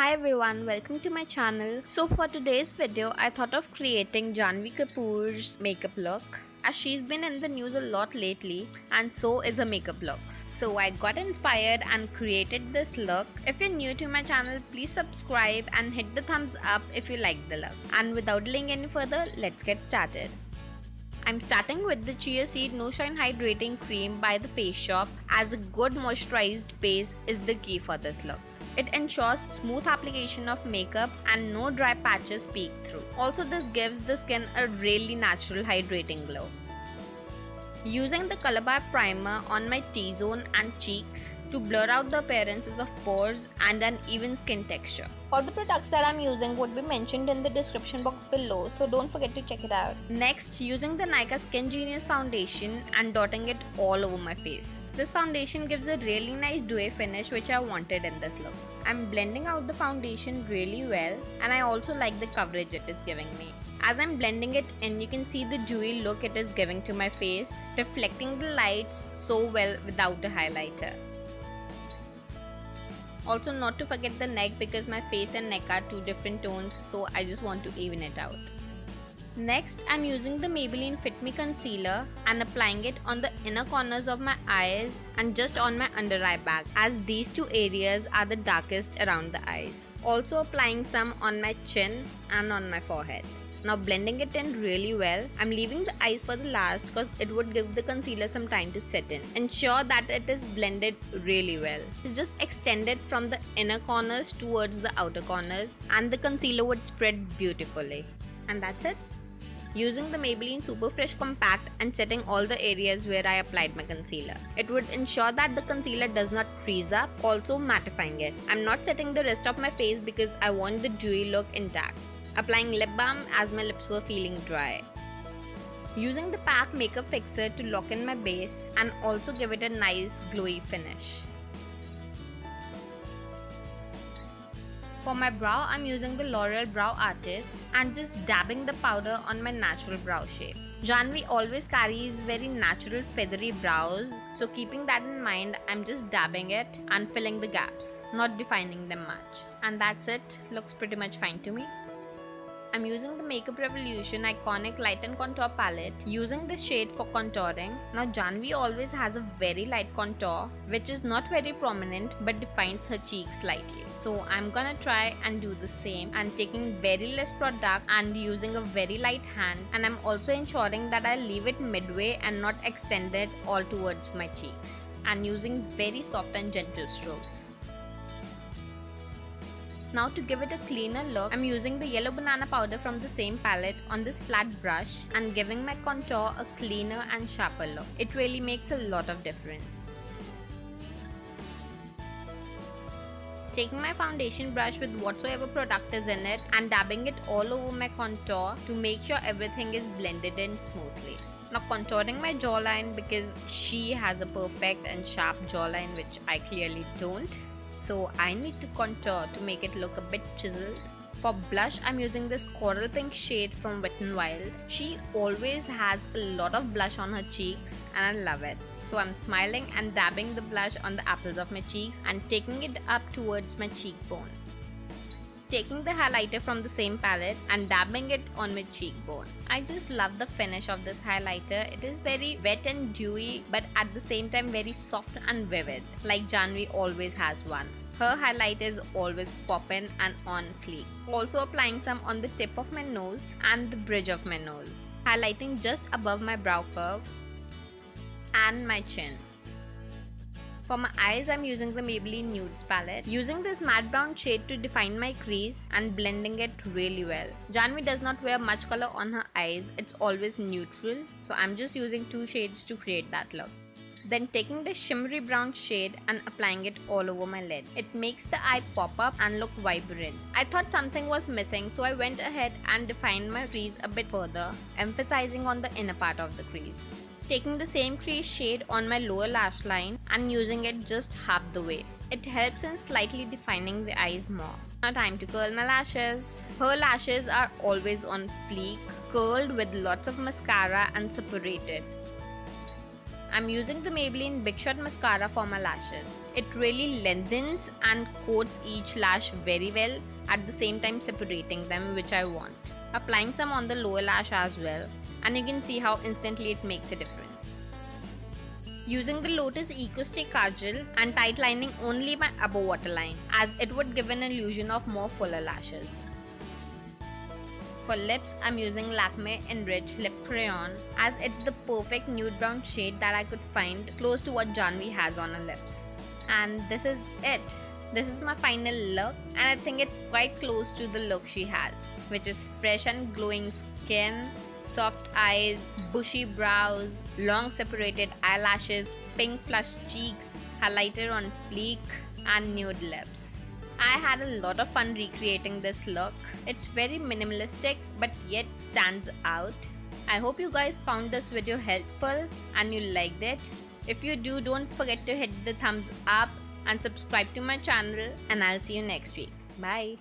Hi everyone, welcome to my channel. So for today's video, I thought of creating Janhvi Kapoor's makeup look, as she's been in the news a lot lately and so is her makeup looks. So I got inspired and created this look. If you're new to my channel, please subscribe and hit the thumbs up if you like the look. And without delaying any further, let's get started. I'm starting with the Chia Seed No Shine Hydrating Cream by the Face Shop, as a good moisturized base is the key for this look. It ensures smooth application of makeup and no dry patches peek through. Also, this gives the skin a really natural hydrating glow. Using the Colorbar primer on my T-zone and cheeks to blur out the appearances of pores and an even skin texture. All the products that I'm using would be mentioned in the description box below, so don't forget to check it out. Next, using the Nykaa SKINgenius foundation and dotting it all over my face. This foundation gives a really nice dewy finish which I wanted in this look. I'm blending out the foundation really well, and I also like the coverage it is giving me. As I'm blending it in, you can see the dewy look it is giving to my face, reflecting the lights so well without a highlighter. Also, not to forget the neck, because my face and neck are two different tones, so I just want to even it out. Next, I'm using the Maybelline Fit Me Concealer and applying it on the inner corners of my eyes and just on my under eye bag, as these two areas are the darkest around the eyes. Also applying some on my chin and on my forehead. Now blending it in really well. I'm leaving the eyes for the last because it would give the concealer some time to set in. Ensure that it is blended really well. It's just extended from the inner corners towards the outer corners, and the concealer would spread beautifully. And that's it. Using the Maybelline Super Fresh Compact and setting all the areas where I applied my concealer. It would ensure that the concealer does not crease up, also mattifying it. I'm not setting the rest of my face because I want the dewy look intact. Applying lip balm as my lips were feeling dry. Using the PAC Makeup Fixer to lock in my base and also give it a nice glowy finish. For my brow, I'm using the L'Oreal Brow Artist and just dabbing the powder on my natural brow shape. Janhvi always carries very natural feathery brows, so keeping that in mind, I'm just dabbing it and filling the gaps, not defining them much. And that's it, looks pretty much fine to me. I'm using the Makeup Revolution Iconic Light and Contour palette, using this shade for contouring. Now Janhvi always has a very light contour, which is not very prominent but defines her cheeks slightly. So I'm gonna try and do the same, and taking very less product and using a very light hand, and I'm also ensuring that I leave it midway and not extend it all towards my cheeks, and using very soft and gentle strokes. Now to give it a cleaner look, I'm using the yellow banana powder from the same palette on this flat brush and giving my contour a cleaner and sharper look. It really makes a lot of difference. Taking my foundation brush with whatsoever product is in it and dabbing it all over my contour to make sure everything is blended in smoothly. Now contouring my jawline, because she has a perfect and sharp jawline which I clearly don't. So I need to contour to make it look a bit chiseled. For blush, I'm using this coral pink shade from Wet n Wild. She always has a lot of blush on her cheeks and I love it. So I'm smiling and dabbing the blush on the apples of my cheeks and taking it up towards my cheekbone. Taking the highlighter from the same palette and dabbing it on my cheekbone. I just love the finish of this highlighter. It is very wet and dewy, but at the same time very soft and vivid, like Janhvi always has one. Her highlight is always poppin' and on fleek. Also applying some on the tip of my nose and the bridge of my nose, highlighting just above my brow curve and my chin. For my eyes, I'm using the Maybelline Nudes palette, using this matte brown shade to define my crease and blending it really well. Janhvi does not wear much color on her eyes, it's always neutral, so I'm just using two shades to create that look. Then taking the shimmery brown shade and applying it all over my lid. It makes the eye pop up and look vibrant. I thought something was missing, so I went ahead and defined my crease a bit further, emphasizing on the inner part of the crease. Taking the same crease shade on my lower lash line and using it just half the way. It helps in slightly defining the eyes more. Now time to curl my lashes. Her lashes are always on fleek, curled with lots of mascara and separated. I'm using the Maybelline Big Shot Mascara for my lashes. It really lengthens and coats each lash very well, at the same time separating them, which I want. Applying some on the lower lash as well, and you can see how instantly it makes a difference. Using the Lotus Eco Stay Kajal and tight lining only my upper waterline, as it would give an illusion of more fuller lashes. For lips, I'm using Lakme Enriched Lip Crayon, as it's the perfect nude brown shade that I could find close to what Janhvi has on her lips. And this is it. This is my final look, and I think it's quite close to the look she has, which is fresh and glowing skin, soft eyes, bushy brows, long separated eyelashes, pink flushed cheeks, highlighter on fleek, and nude lips. I had a lot of fun recreating this look. It's very minimalistic but yet stands out. I hope you guys found this video helpful and you liked it. If you do, don't forget to hit the thumbs up and subscribe to my channel, and I'll see you next week. Bye.